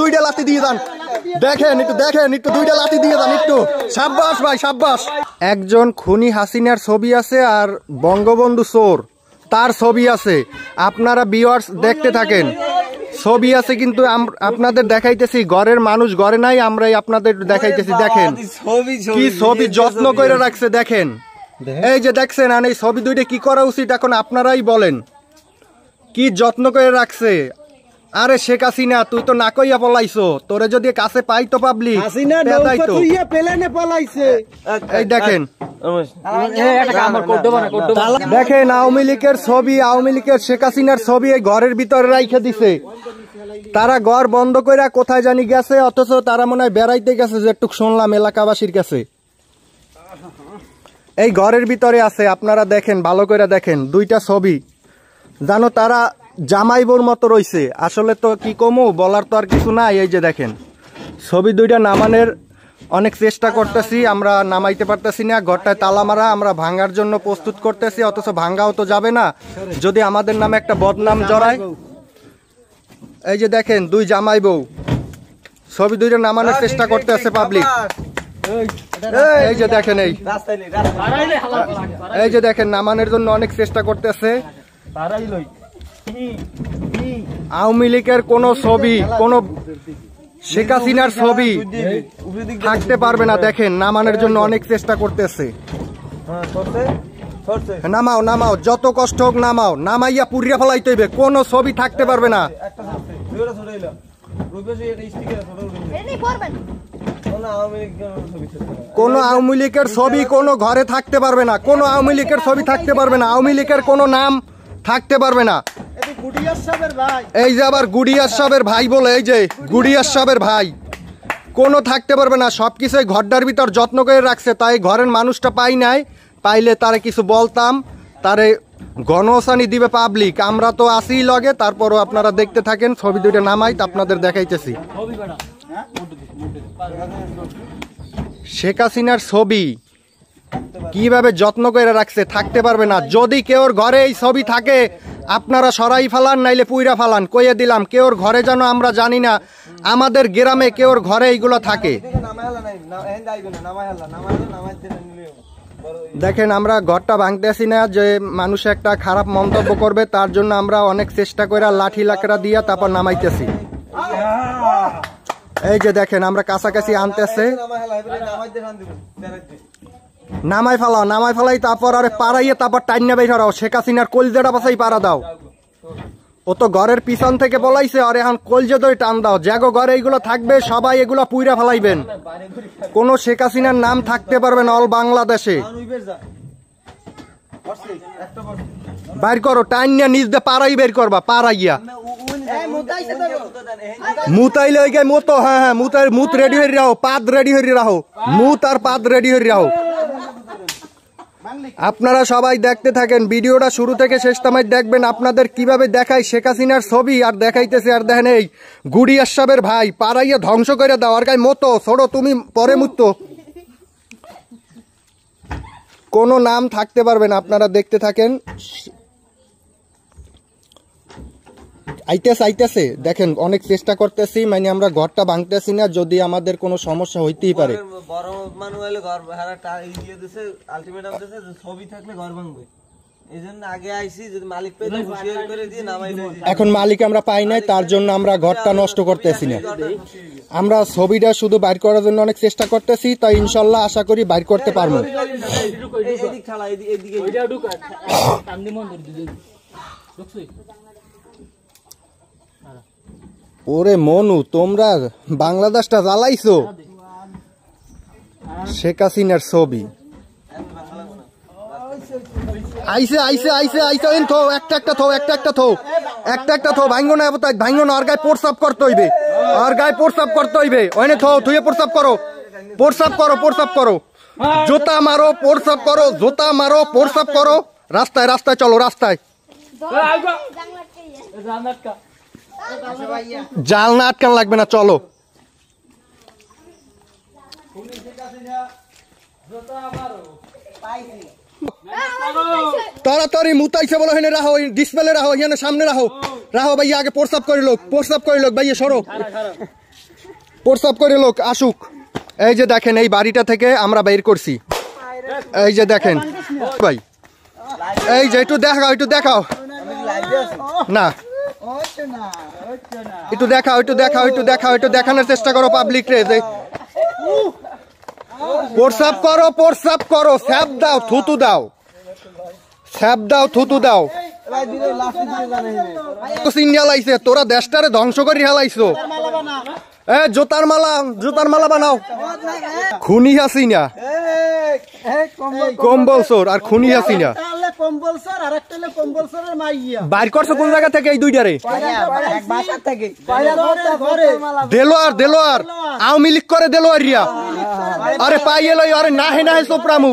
দুইটা লাথি দিয়ে দেন। দেখেন একটু দুইটা লাথি দিয়ে দেন একটু। সাব্বাস ভাই সাব্বাস। একজন খুনি হাসিনার ছবি আছে আর বঙ্গবন্ধু চোর তার ছবি আছে। আপনারা ভিউয়ার্স দেখতে থাকেন। ছবি আছে কিন্তু আপনাদের দেখাইতেছি, ঘরের মানুষ ঘরে নাই, আমরাই আপনাদের দেখাইতেছি। দেখেন কি ছবি যত্ন করে রাখছে। দেখেন এই যে দেখছেন, আর এই ছবি দুইটা কি করা উচিত এখন আপনারাই বলেন। কি যত্ন করে রাখছে। আরে শেখ হাসিনা তুই তো না কইয়া পলাইছো, তোরে যদি কাছে পাই তো পাবলিক এই দেখেন। দেখেন আওয়ামী লীগের ছবি, আওয়ামী লীগের শেখ হাসিনার ছবি এই ঘরের ভিতরে রাইখে দিছে। তারা ঘর বন্ধ করে কোথায় জানি গেছে, অথচ তারা মনে হয় বেড়াইতে গেছে যেটুক শুনলাম এলাকাবাসীর কাছে। এই ঘরের ভিতরে আছে, আপনারা দেখেন ভালো করে দেখেন দুইটা ছবি। জানো তারা জামাইবোর মতো রইছে। আসলে তো কি কমু, বলার তো আর কিছু নাই। এই যে দেখেন ছবি দুইটা নামানোর অনেক চেষ্টা করতেছি, আমরা নামাইতে পারতেছি না। ঘরটায় তালা মারা, আমরা ভাঙ্গার জন্য প্রস্তুত করতেছি, অথচ ভাঙ্গাও তো যাবে না যদি আমাদের নামে একটা বদনাম জড়ায়। এই যে দেখেন দুই জামাই বউ, ছবি দুইটা নামানোর চেষ্টা করতেছে পাবলিক। এই যে দেখেন এই যে দেখেন নামানোর জন্য অনেক চেষ্টা করতেছে। আওয়ামী লীগের কোন ছবি, কোন শেখ হাসিনার ছবি থাকতে পারবে না। দেখেন নামানোর জন্য অনেক চেষ্টা করতেছে। নামাও নামাও, যত কষ্ট হোক নামাও, নামাইয়া পুরিয়া ফেলাইতে হইবে, কোন ছবি থাকতে পারবে না। কোন আওয়ামী লীগের ছবি কোন ঘরে থাকতে পারবে না, কোন আওয়ামী লীগের ছবি থাকতে পারবে না, আওয়ামী লীগের কোন নাম থাকতে পারবে না। এই যে আবার গুডিয়ার সাহেবের ভাই বলে, এই যে গুডিয়ার সাহেবের ভাই, কোনো থাকতে পারবে না। সবকিছু ঘরটার ভিতর যত্ন করে রাখছে, তাই ঘরের মানুষটা পাই নাই। পাইলে তারে কিছু বলতাম, তারে গণসানি দিবে পাবলিক। আমরা তো আসি লগে, তারপরও আপনারা দেখতে থাকেন। ছবি দুইটা নামাই আপনাদের দেখাইতেছি। শেখ হাসিনার ছবি কিভাবে যত্ন করে রাখছে, থাকতে পারবে না। যদি কেউর ঘরে এই ছবি থাকে আপনারা সরাই ফালান, নাইলে পুইরা ফালান। কইয়ে দিলাম, কেউর ঘরে যেন আমরা জানি না, আমাদের গ্রামে কেউর ঘরে এইগুলো থাকে। দেখেন আমরা ঘরটা ভাঙতেছি না যে মানুষ একটা খারাপ মন্তব্য করবে, তার জন্য আমরা অনেক চেষ্টা করে লাঠি লাকড়া দিয়া তারপর নামাইতেছি। এই যে দেখেন আমরা কাছাকাছি আনতেছে, নামাই ফেলাও, নামাই ফেলাই, তারপর আরে পাড়াইয়ে তারপর টাইনা বেরাও। শেখ হাসিনার কলজেটা পাশাই পাড়া দাও। ও তো ঘরের পিছন থেকে বলাইছে, আর এখন কলজে ধরে টান দাও। জাগো ঘরে এইগুলো থাকবে, সবাই এগুলো পুইরা ফেলাইবেন। কোন শেখ হাসিনার নাম থাকতে পারবে না অল বাংলাদেশে। বাইর করো, টাইনা নিজ দিয়ে পাড়াই বের করবা, পাড়াইয়া মুতাইলে ওই গায়ে মতো। হ্যাঁ হ্যাঁ, মুত রেডি হয়ে রাখো, পাদ রেডি হয়ে রাখো, মুত আর পাদ রেডি হয়ে রাখো। আপনারা সবাই দেখতে থাকেন ভিডিওটা শুরু থেকে শেষ সময় দেখবেন। আপনাদের কিভাবে দেখাই শেখ হাসিনার ছবি আর দেখাইতেছে। আর দেখেন এই গুডিয়ার সাহেবের ভাই, পাড়াইয়া ধ্বংস করে দাও। আর গায়ে মতো ছোড়ো, তুমি পরে মুত্ত, কোনো নাম থাকতে পারবে না। আপনারা দেখতে থাকেন। আইতেছে দেখেন, অনেক চেষ্টা করতেছি, মানে আমরা ঘরটা ভাঙতেছি না, যদি আমাদের কোনো সমস্যা হইতেই পারে। এখন মালিক আমরা পাই নাই, তার জন্য আমরা ঘরটা নষ্ট করতেছি না। আমরা ছবিটা শুধু বাইর করার জন্য অনেক চেষ্টা করতেছি, তাই ইনশাল্লাহ আশা করি বাইর করতে পারবো। ওরে মনু, তোমরা বাংলাদেশটা জ্বালাইছো। শেখ হাসিনার ছবি আইসে আইসে আইসে আইসে, থো একটা একটা থো, একটা একটা থো, একটা একটা থো। ভাঙ্গো না, ভাঙ্গো না। আর গায়ে প্রস্তাব করতে হইবে, আর গায়ে প্রস্তাব করতে হইবে। ওইনে থো, তুই প্রস্তাব করো, প্রস্তাব করো, প্রস্তাব করো, জোতা মারো, প্রস্তাব করো, জোতা মারো, প্রস্তাব করো। রাস্তায় রাস্তায় চলো, রাস্তায়। জাল না আটকান লাগবে না, চলো। তাড়াতাড়ি মুতাইছে বলো হেনে রাখো, ডিসপ্লে রাখো, এখানে সামনে রাখো, রাখো ভাইয়া, আগে প্রস্তাব করে লোক, প্রস্তাব করে লোক ভাইয়া, সরো, প্রস্তাব করে লোক আসুক। এই যে দেখেন এই বাড়িটা থেকে আমরা বের করছি, এই যে দেখেন ভাই, এই যে একটু দেখাও, একটু দেখাও না, একটু দেখাও, একটু দেখাও, একটু দেখাও, একটু দেখানোর চেষ্টা করো পাবলিক রে, যে প্রস্তাব করো, প্রস্তাব করো, স্যাপ দাও, থুতু দাও, স্যাপ দাও, থুতু দাও। লাইছে তোরা দেশটারে ধ্বংস করে হালাইছো। জোতার মালা, জোতার মালা বানাও। খুনি হাসিনা, কম্বল চোর আর খুনি হাসিনা বাইর করছো কোন জায়গা থেকে এই দুইটারে? দেলোয়ার, দেলোয়ার আওয়ামী লীগ করে দেলোয়ারিয়া, আরে পাইয়ে লই, আরে নাহে নাহে চোপড়ামু।